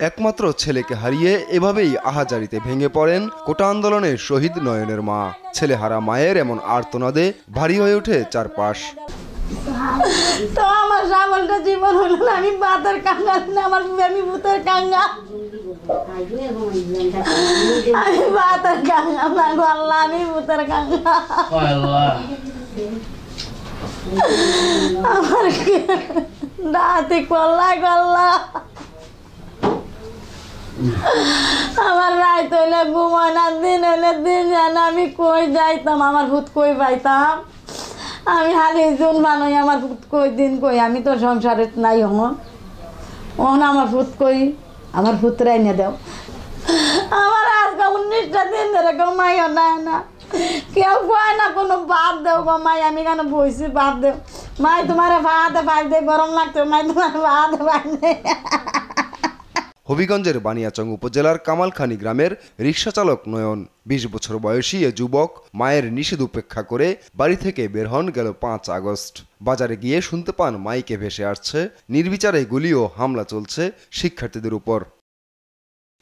একমাত্র ছেলেকে হারিয়ে এভাবেই আহাজারিতে ভেঙে পড়েন কোটা আন্দোলনের শহীদ নয়নের মা। ছেলেহারা মায়ের এমন আর্তনাদে ভারী হয়ে ওঠে চারপাশ। তো আমার সাবলটা জীবন হলো না, আমি বাতের কাঙ্গা, আমি ভূতের কাঙ্গা, আমি বাতের কাঙ্গা, আল্লাহ আমি ভূতের কাঙ্গা। আমার কি রাতে কল্লা আমার রাত হইলে ঘুমায় না, দিন হইলে দিন যায় না। আমি কই যাইতাম, আমার ভূত কই পাইতাম? আমি হালি জুন বানাই, আমার ভূত কই দিন কই? আমি তো সংসারে নাই হন আমার ভূত কই? আমার ভূত রাইনে দেও। আমার আজকে 19টা দিন ধরে ঘুমাইও না, কেউ কয় না কোনো বাদ দেও গো মাই। আমি কেন বইছি বাদ দেও? মাই তোমার ভাতে পাই দে, গরম লাগতো, মাই তোমার ভাতে পাই দে। হবিগঞ্জের বানিয়াচং উপজেলার কামালখানি গ্রামের রিকশা চালক নয়ন 20 বছর বয়সী এ যুবক মায়ের নিষেধ উপেক্ষা করে বাড়ি থেকে বের হন গেল 5 আগস্ট। বাজারে গিয়ে শুনতে পান মাইকে ভেসে আসছে নির্বিচারে গুলি ও হামলা চলছে শিক্ষার্থীদের উপর।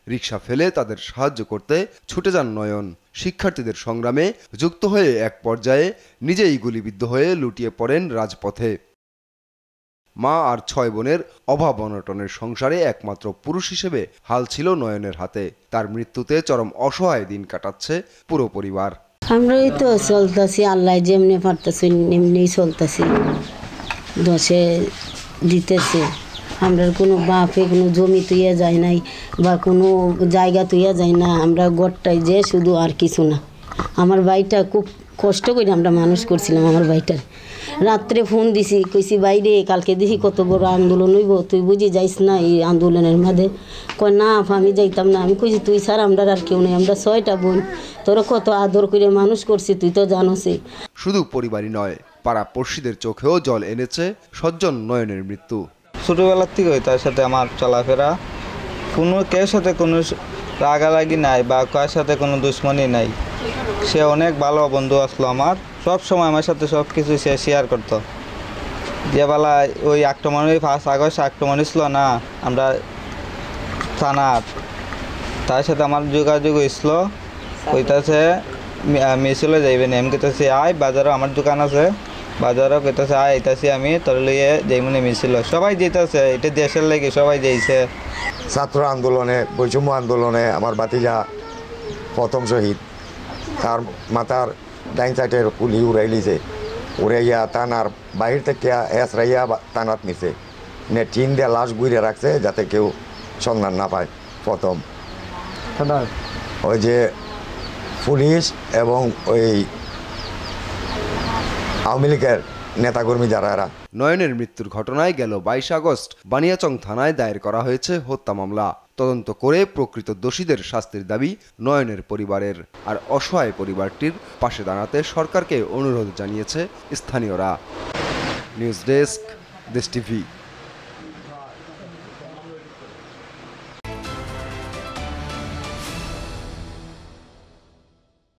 রিকশা ফেলে তাদের সাহায্য করতে ছুটে যান নয়ন। শিক্ষার্থীদের সংগ্রামে যুক্ত হয়ে এক পর্যায়ে নিজেই গুলিবিদ্ধ হয়ে লুটিয়ে পড়েন রাজপথে। মা আর 6 বোনের অভাব অনটনের সংসারে একমাত্র পুরুষ হিসেবে হাল ছিল নয়নের হাতে। তার মৃত্যুতে চরম অসহায় দিন কাটাচ্ছে পুরো পরিবার। আমরাই তো চলতেছি, আল্লাহ যেমনি পারতেছি এমনি চলতেছি, দশে দিতেছে। আমরা কোনো বাপে কোনো জমি তুইয়া যায় নাই বা কোনো জায়গা তুইয়া যায় না, আমরা গড়টাই যে শুধু, আর কিছু না। আমার ভাইটা খুব কষ্ট করে আমরা মানুষ করছিলাম। আমার ভাইটার রাত্রে ফোন দিছি, কইছি বাইরে কালকে দেখি কত বড় আন্দোলন হইব, তুই বুঝি যাইস না এই আন্দোলনের মাঝে? কয় না আমি যাইতাম না। আমি কইছি তুই স্যার আমরা আর কেউ নেই, আমরা 6টা বোন, তোরা কত আদর করে মানুষ করছি, তুই তো জানোসই। শুধু পরিবারই নয়, পাড়া পড়শিদের চোখেও জল এনেছে সজ্জন নয়নের মৃত্যু। ছোটোবেলার থেকে তার সাথে আমার চলাফেরা, কোনো কেউ সাথে কোনো রাগারাগি নাই বা কার সাথে কোনো দুশ্মনী নাই। সে অনেক ভালো বন্ধু আসলো আমার, সব সময় আমার সাথে সব কিছু সে শেয়ার করতো। যে বেলা ওই আক্রমণ, 1 আগস্ট আক্রমণ ছিল না, আমরা থানার তার সাথে আমার যোগাযোগ হয়েছিল। কইতাছে মিছিলে যাইবেন, এম কইতাছে আয় বাজারও, আমার দোকান আছে বাজারও, কইতাছে আয় আইতাছি আমি তোর লইয়ে যাইমনে মিছিল। সবাই যেতেছে, এটা দেশের লেগে সবাই যাইছে। ছাত্র আন্দোলনে, বৈষম্য আন্দোলনে আমার বাতিজা প্রথম শহীদ। তার মাথার ডাইন সাইডের পুলি উড়াইলিছে, উড়াইয়া টানার বাহির থেকে এসরাইয়া টানাত নিছে, নে টিন দিয়ে লাশ গুইরে রাখছে যাতে কেউ সন্ধান না পায়। প্রথম ওই যে পুলিশ এবং ওই আওয়ামী লীগের নেতাকর্মী যারা এরা। নয়নের মৃত্যুর ঘটনায় গেল 22 আগস্ট বানিয়াচং থানায় দায়ের করা হয়েছে হত্যা মামলা। তদন্ত করে প্রকৃত দোষীদের শাস্তির দাবি নয়নের পরিবারের। আর অসহায় পরিবারটির পাশে দাঁড়াতে সরকারকে অনুরোধ জানিয়েছে স্থানীয়রা। নিউজ ডেস্ক, দেশ টিভি।